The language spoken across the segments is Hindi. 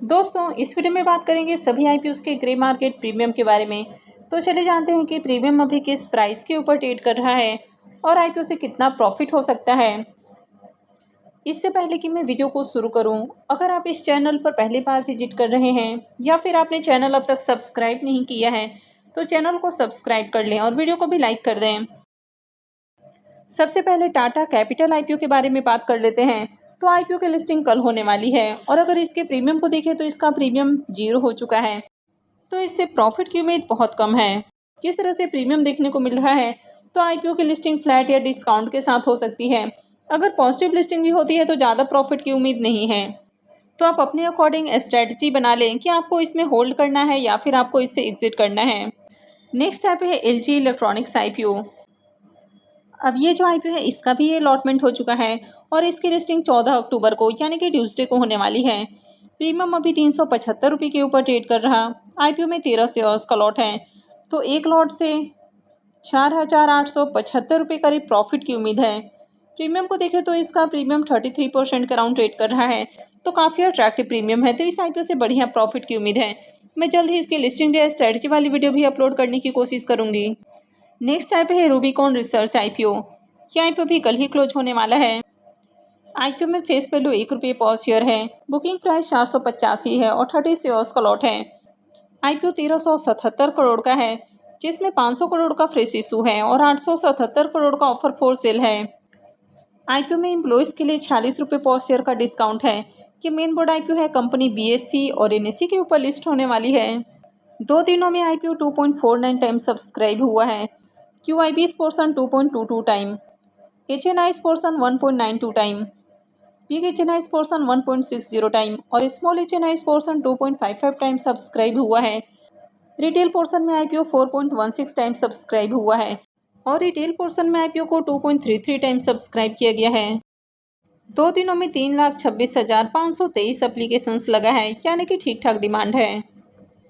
दोस्तों इस वीडियो में बात करेंगे सभी आईपीओ के ग्रे मार्केट प्रीमियम के बारे में। तो चले जानते हैं कि प्रीमियम अभी किस प्राइस के ऊपर ट्रेड कर रहा है और आईपीओ से कितना प्रॉफिट हो सकता है। इससे पहले कि मैं वीडियो को शुरू करूं, अगर आप इस चैनल पर पहली बार विजिट कर रहे हैं या फिर आपने चैनल अब तक सब्सक्राइब नहीं किया है तो चैनल को सब्सक्राइब कर लें और वीडियो को भी लाइक कर दें। सबसे पहले टाटा कैपिटल आईपीओ के बारे में बात कर लेते हैं। तो आईपीओ की लिस्टिंग कल होने वाली है और अगर इसके प्रीमियम को देखें तो इसका प्रीमियम 0 हो चुका है, तो इससे प्रॉफिट की उम्मीद बहुत कम है। जिस तरह से प्रीमियम देखने को मिल रहा है तो आईपीओ की लिस्टिंग फ्लैट या डिस्काउंट के साथ हो सकती है। अगर पॉजिटिव लिस्टिंग भी होती है तो ज़्यादा प्रॉफिट की उम्मीद नहीं है। तो आप अपने अकॉर्डिंग स्ट्रेटजी बना लें कि आपको इसमें होल्ड करना है या फिर आपको इससे एग्जिट करना है। नेक्स्ट ऐप है एलजी इलेक्ट्रॉनिक्स आईपीओ। अब ये जो आईपीओ है इसका भी अलॉटमेंट हो चुका है और इसकी लिस्टिंग 14 अक्टूबर को यानी कि ट्यूसडे को होने वाली है। प्रीमियम अभी 375 रुपये के ऊपर ट्रेड कर रहा। आईपीओ में 13 शेयर्स का लॉट है, तो एक लॉट से 4,875 रुपये करीब प्रॉफिट की उम्मीद है। प्रीमियम को देखें तो इसका प्रीमियम 33% के अराउंड ट्रेड कर रहा है, तो काफ़ी अट्रैक्टिव प्रीमियम है। तो इस आईपीओ से बढ़िया प्रॉफिट की उम्मीद है। मैं जल्द ही इसकी लिस्टिंग या स्ट्रेटजी वाली वीडियो भी अपलोड करने की कोशिश करूँगी। नेक्स्ट ऐप है रूबिकॉन रिसर्च आईपीओ। यह आईपीओ भी कल ही क्लोज होने वाला है। आईपीओ में फेस वैल्यू 1 रुपये पर शेयर है। बुकिंग प्राइस 485 है और 30 शेयर्स का लॉट है। आईपीओ 1377 करोड़ का है, जिसमें 500 करोड़ का फ्रेश इशू है और 877 करोड़ का ऑफर फॉर सेल है। आईपीओ में एम्प्लॉयज़ के लिए 46 रुपये पर शेयर का डिस्काउंट है। ये मेन बोर्ड आईपीओ है, कंपनी बीएससी और एनएससी के ऊपर लिस्ट होने वाली है। 2 दिनों में आईपीओ 2.49 टाइम सब्सक्राइब हुआ है। QIB's portion 2.22 time, HNI's portion 1.92 time, big HNI's portion 1.60 time और small HNI's portion 2.55 time subscribe हुआ है। रिटेल पोर्शन में आईपीओ 4.16 टाइम सब्सक्राइब हुआ है और रिटेल पोर्शन में आईपीओ को 2.33 टाइम सब्सक्राइब किया गया है। 2 दिनों में 3,26,523 एप्लीकेशंस लगा है, यानी कि ठीक ठाक डिमांड है।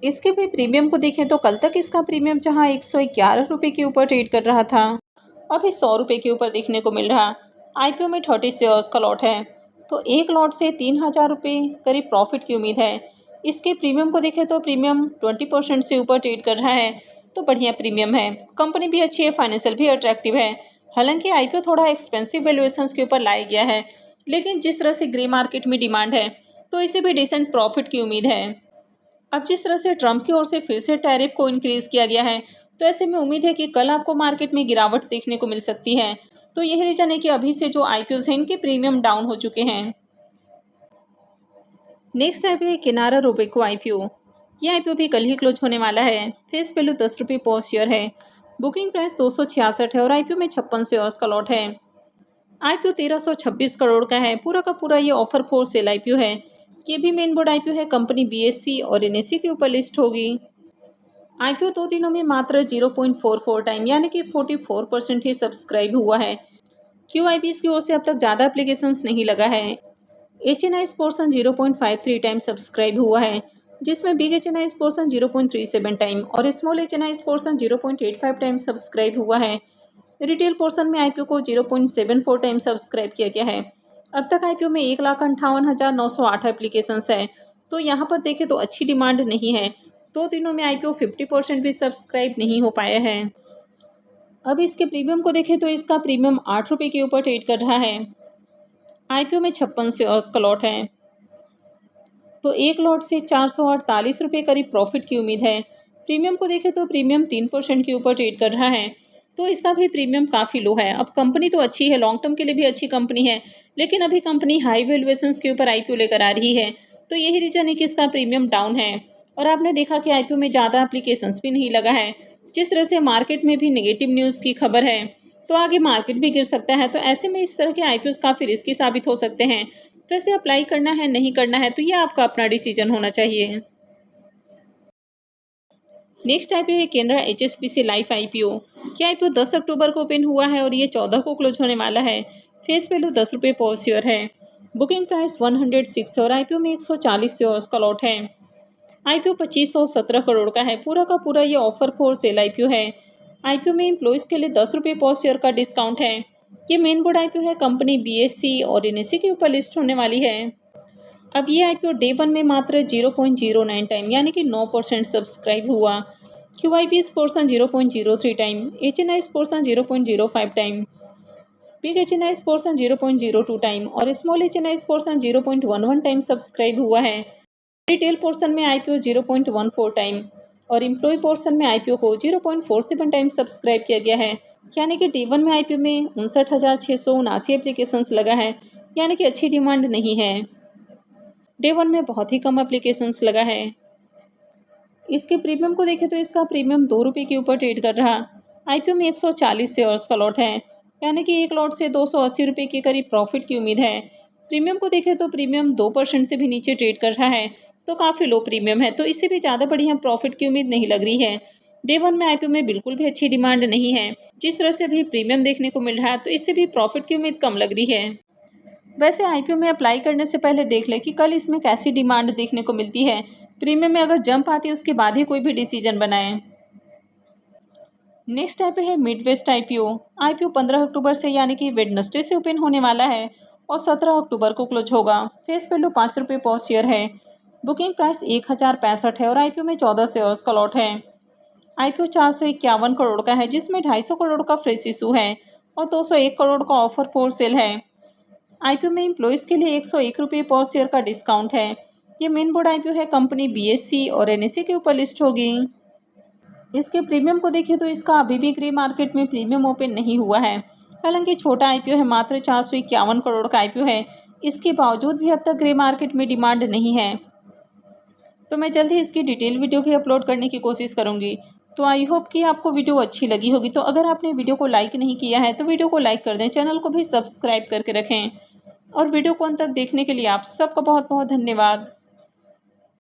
इसके भी प्रीमियम को देखें तो कल तक इसका प्रीमियम जहां 111 रुपये के ऊपर ट्रेड कर रहा था, अभी 100 रुपये के ऊपर देखने को मिल रहा। आईपीओ में 30 शेयर्स का लॉट है, तो एक लॉट से 3,000 रुपये करीब प्रॉफिट की उम्मीद है। इसके प्रीमियम को देखें तो प्रीमियम 20% से ऊपर ट्रेड कर रहा है, तो बढ़िया प्रीमियम है। कंपनी भी अच्छी है, फाइनेंशियल भी अट्रैक्टिव है। हालांकि आईपीओ थोड़ा एक्सपेंसिव वैल्यूएशंस के ऊपर लाया गया है, लेकिन जिस तरह से ग्रे मार्केट में डिमांड है तो इसे भी डिसेंट प्रॉफिट की उम्मीद है। अब जिस तरह से ट्रंप की ओर से फिर से टैरिफ को इंक्रीज किया गया है, तो ऐसे में उम्मीद है कि कल आपको मार्केट में गिरावट देखने को मिल सकती है। तो यही रीजन है कि अभी से जो आईपीओज हैं इनके प्रीमियम डाउन हो चुके हैं। नेक्स्ट ऐप है किनारा रोबेको आईपीओ। यह आईपीओ भी कल ही क्लोज होने वाला है। फेस वैल्यू 10 रुपये पर शेयर है। बुकिंग प्राइस 266 है और आईपीओ में 56 शेयर्स का लॉट है। आईपीओ 1326 करोड़ का है। पूरा का पूरा ये ऑफर फॉर सेल आईपीओ है। ये भी मेन बोर्ड आईपीओ है, कंपनी बीएससी और एनएससी के ऊपर लिस्ट होगी। आईपीओ 2 दिनों में मात्र 0.44 टाइम यानी कि 44% ही सब्सक्राइब हुआ है। QIB's की ओर से अब तक ज़्यादा एप्लीकेशंस नहीं लगा है। HNI's पोर्शन 0.53 टाइम सब्सक्राइब हुआ है, जिसमें बिग HNI's पोर्शन 0.37 टाइम और small HNI's portion 0.85 time subscribe हुआ है। रिटेल पोर्शन में आईपीओ को 0.74 टाइम सब्सक्राइब किया गया है। अब तक आईपीओ में 1,58,908 एप्लीकेशंस है, तो यहाँ पर देखें तो अच्छी डिमांड नहीं है। 2 दिनों में आईपीओ 50% भी सब्सक्राइब नहीं हो पाया है। अब इसके प्रीमियम को देखें तो इसका प्रीमियम 8 रुपये के ऊपर ट्रेड कर रहा है। आईपीओ में 56 शेयर्स का लॉट है, तो एक लॉट से 448 रुपये करीब प्रॉफिट की उम्मीद है। प्रीमियम को देखें तो प्रीमियम 3% के ऊपर ट्रेड कर रहा है, तो इसका भी प्रीमियम काफ़ी लो है। अब कंपनी तो अच्छी है, लॉन्ग टर्म के लिए भी अच्छी कंपनी है, लेकिन अभी कंपनी हाई वैल्यूएशंस के ऊपर आईपीओ लेकर आ रही है, तो यही रीजन है कि इसका प्रीमियम डाउन है। और आपने देखा कि आईपीओ में ज़्यादा एप्लीकेशंस भी नहीं लगा है। जिस तरह से मार्केट में भी नेगेटिव न्यूज़ की खबर है, तो आगे मार्केट भी गिर सकता है। तो ऐसे में इस तरह के आईपीओ काफ़ी रिस्की साबित हो सकते हैं। वैसे अप्लाई करना है नहीं करना है तो ये आपका अपना डिसीजन होना चाहिए। नेक्स्ट आईपीओ है केनरा HSBC लाइफ आईपीओ। ये आईपीओ 10 अक्टूबर को ओपन हुआ है और ये 14 को क्लोज होने वाला है। फेस वैल्यू 10 रुपये पर शेयर है। बुकिंग प्राइस 106 है और आईपीओ में 140 शेयर्स का लॉट है। आईपीओ 2517 करोड़ का है। पूरा का पूरा ये ऑफर फॉर सेल आईपीओ है। आईपीओ में एम्प्लॉयज़ के लिए 10 रुपये पर शेयर का डिस्काउंट है। ये मेन बोर्ड आईपीओ है, कंपनी बीएससी और एनएससी के ऊपर लिस्ट होने वाली है। अब ये आईपीओ डे 1 में मात्र 0.09 टाइम यानी कि 9% सब्सक्राइब हुआ। QIP portion 0.03 time, HNI portion 0.05 time, big HNI portion 0.02 time और small HNI portion 0.11 time subscribe हुआ है। रिटेल पोर्शन में आईपीओ 0.14 टाइम और एम्प्लॉय पोर्शन में आईपीओ को 0.47 टाइम सब्सक्राइब किया गया है। यानी कि डे 1 में आईपीओ में 59,679 एप्लीकेशंस लगा है, यानी कि अच्छी डिमांड नहीं है। डे 1 में बहुत ही कम एप्लीकेशंस लगा है। इसके प्रीमियम को देखें तो इसका प्रीमियम 2 रुपये के ऊपर ट्रेड कर रहा। आईपीओ में 140 शेयर्स का लॉट है, यानी कि एक लॉट से 280 रुपये के करीब प्रॉफिट की उम्मीद है। प्रीमियम को देखें तो प्रीमियम 2% से भी नीचे ट्रेड कर रहा है, तो काफ़ी लो प्रीमियम है, तो इससे भी ज़्यादा बढ़िया प्रॉफिट की उम्मीद नहीं लग रही है। डे 1 में आईपीओ में बिल्कुल भी अच्छी डिमांड नहीं है। जिस तरह से अभी प्रीमियम देखने को मिल रहा है, तो इससे भी प्रॉफिट की उम्मीद कम लग रही है। वैसे आईपीओ में अप्लाई करने से पहले देख लें कि कल इसमें कैसी डिमांड देखने को मिलती है। प्रीमियम में अगर जंप आती है उसके बाद ही कोई भी डिसीजन बनाएं। नेक्स्ट आईपीओ है मिडवेस्ट आईपीओ। आईपीओ 15 अक्टूबर से यानी कि वेडनेसडे से ओपन होने वाला है और 17 अक्टूबर को क्लोज होगा। फेस वैल्यू 5 रुपये पर शेयर है। बुकिंग प्राइस 1065 है और आईपीओ में 14 शेयर्स का लॉट है। आईपीओ 451 करोड़ का है, जिसमें 250 करोड़ का फ्रेश इशू है और 201 करोड़ का ऑफर फॉर सेल है। आईपीओ में एम्प्लॉयज़ के लिए 101 रुपये पर शेयर का डिस्काउंट है। ये मेन बोर्ड आईपीओ है, कंपनी BSE और NSE के ऊपर लिस्ट होगी। इसके प्रीमियम को देखिए तो इसका अभी भी ग्रे मार्केट में प्रीमियम ओपन नहीं हुआ है। हालांकि छोटा आईपीओ है, मात्र 451 करोड़ का आईपीओ है। इसके बावजूद भी अब तक ग्रे मार्केट में डिमांड नहीं है। तो मैं जल्द ही इसकी डिटेल वीडियो भी अपलोड करने की कोशिश करूंगी। तो आई होप कि आपको वीडियो अच्छी लगी होगी। तो अगर आपने वीडियो को लाइक नहीं किया है तो वीडियो को लाइक कर दें, चैनल को भी सब्सक्राइब करके रखें और वीडियो को अंत तक देखने के लिए आप सबका बहुत बहुत धन्यवाद।